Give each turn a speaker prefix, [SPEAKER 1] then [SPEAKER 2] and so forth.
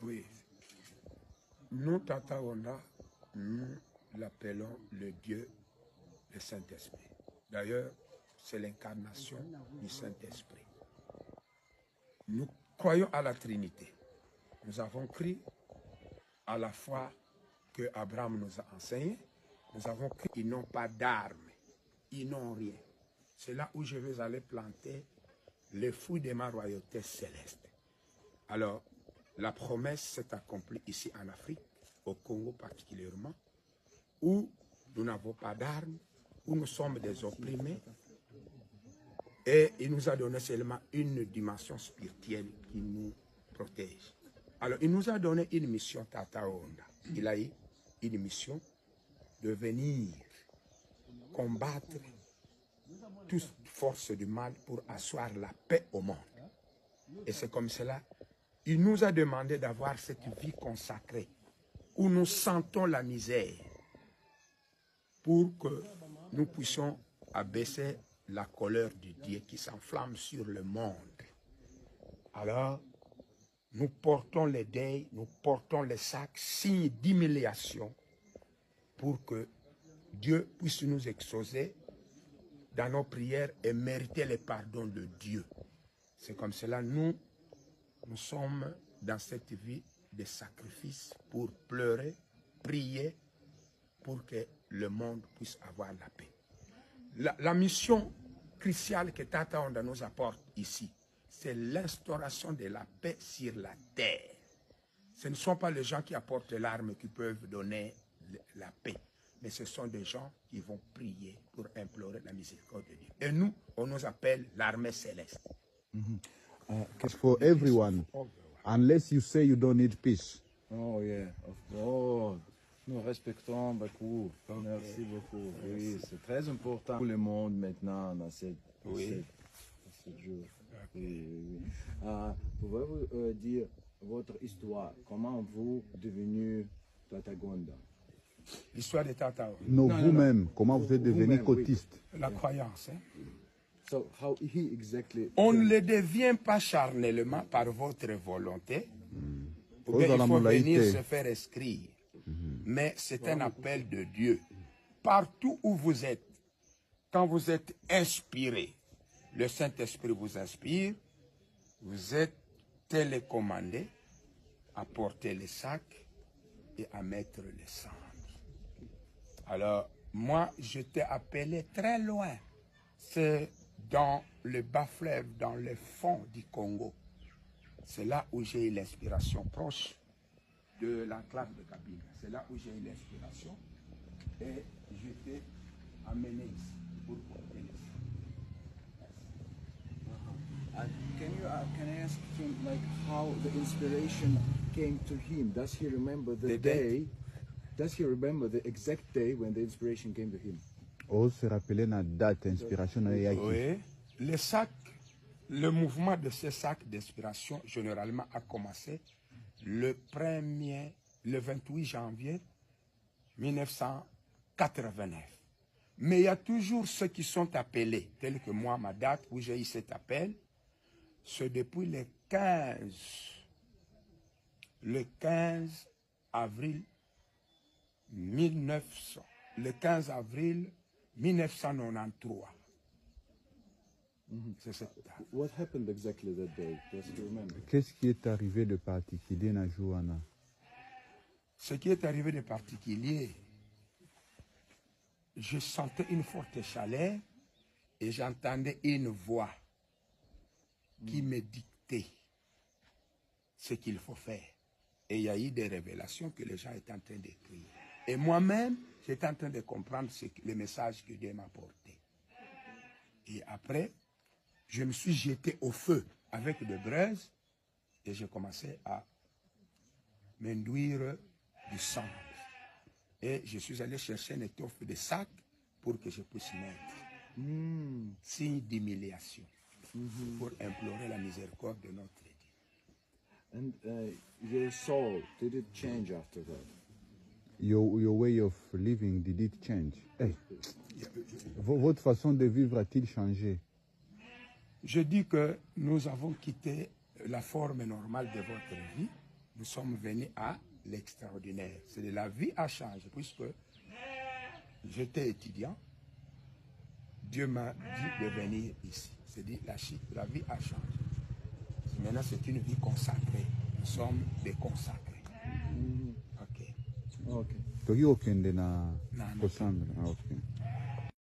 [SPEAKER 1] Oui. Nous, Tata Wanda, nous l'appelons le Dieu, le Saint-Esprit. D'ailleurs, c'est l'incarnation du Saint-Esprit. Nous croyons à la Trinité. Nous avons cru à la foi que Abraham nous a enseigné. Nous avons cru qu'ils n'ont pas d'armes, ils n'ont rien. C'est là où je vais aller planter les fruits de ma royauté céleste. Alors, la promesse s'est accomplie ici en Afrique, au Congo particulièrement, où nous n'avons pas d'armes, où nous sommes des opprimés. Et il nous a donné seulement une dimension spirituelle qui nous protège. Alors, il nous a donné une mission, Tata Wanda. Il a eu une mission de venir combattre toute force du mal pour asseoir la paix au monde. Et c'est comme cela, il nous a demandé d'avoir cette vie consacrée, où nous sentons la misère, pour que nous puissions abaisser la colère de Dieu qui s'enflamme sur le monde. Alors, nous portons les deuils, nous portons les sacs, signe d'humiliation, pour que Dieu puisse nous exaucer dans nos prières et mériter le pardon de Dieu. C'est comme cela, nous sommes dans cette vie de sacrifice pour pleurer, prier, pour que le monde puisse avoir la paix. La mission cruciale que Tata Wanda nous apporte ici, c'est l'instauration de la paix sur la terre. Ce ne sont pas les gens qui apportent l'arme qui peuvent donner la paix, mais ce sont des gens qui vont prier pour implorer la miséricorde de Dieu. Et nous, on nous appelle l'armée céleste.
[SPEAKER 2] It's for everyone, unless you say you don't need peace.
[SPEAKER 3] Oh yeah, of course. Nous respectons beaucoup. Merci beaucoup. Oui, c'est très important pour le monde maintenant dans ce jour. Oui. Pouvez-vous dire votre histoire? Comment vous devenu Tata Wanda?
[SPEAKER 1] L'histoire de Tata Wanda.
[SPEAKER 2] Non, vous-même, comment vous êtes devenu cotiste?
[SPEAKER 1] La croyance. Hein?
[SPEAKER 3] So how he exactly...
[SPEAKER 1] On ne le devient pas charnellement par votre volonté. Ou bien il faut venir se faire inscrire. Mais c'est un appel de Dieu. Partout où vous êtes, quand vous êtes inspiré, le Saint-Esprit vous inspire, vous êtes télécommandé à porter les sacs et à mettre les cendres. Alors, moi, je t'ai appelé très loin. C'est dans le bas-fleuve, dans le fond du Congo. C'est là où j'ai eu l'inspiration proche de l'enclave de Kabila. C'est là où j'ai eu l'inspiration. Et je t'ai amené ici pour porter les sacs.
[SPEAKER 3] Can I ask him like how the inspiration came to him? Does he remember the day? Does he remember the exact day when the inspiration came to him?
[SPEAKER 2] On se rappelle la date d'inspiration.
[SPEAKER 1] Oui, les sacs, le mouvement de ces sacs d'inspiration généralement a commencé le 28 janvier 1989. Mais il y a toujours ceux qui sont appelés, tels que moi, ma date où j'ai eu cet appel, c'est depuis le 15 avril 1900, le 15 avril 1993. C'est cette date.
[SPEAKER 3] What happened exactly that day? Does he remember?
[SPEAKER 2] Qu'est-ce qui est arrivé de particulier dans Joana?
[SPEAKER 1] Ce qui est arrivé de particulier, je sentais une forte chaleur et j'entendais une voix qui me dictait ce qu'il faut faire. Et il y a eu des révélations que les gens étaient en train d'écrire. Et moi-même, j'étais en train de comprendre le message que Dieu m'a porté. Et après, je me suis jeté au feu avec des braises et j'ai commencé à m'induire du sang. Et je suis allé chercher une étoffe de sac pour que je puisse mettre. Signe d'humiliation. Pour implorer la miséricorde de notre Dieu.
[SPEAKER 3] And your soul, did it change after that?
[SPEAKER 2] Your way of living, did it change? Hey. Votre façon de vivre a-t-il changé?
[SPEAKER 1] Je dis que nous avons quitté la forme normale de votre vie nous sommes venus à l'extraordinaire. C'est de la vie à changer, puisque j'étais étudiant. Dieu m'a dit de venir ici. C'est-à-dire la vie a changé. Maintenant, c'est une vie consacrée. Nous sommes des consacrés. Ok.
[SPEAKER 2] Toki okende na
[SPEAKER 1] Non, non.
[SPEAKER 2] kosambela. Ah, ok.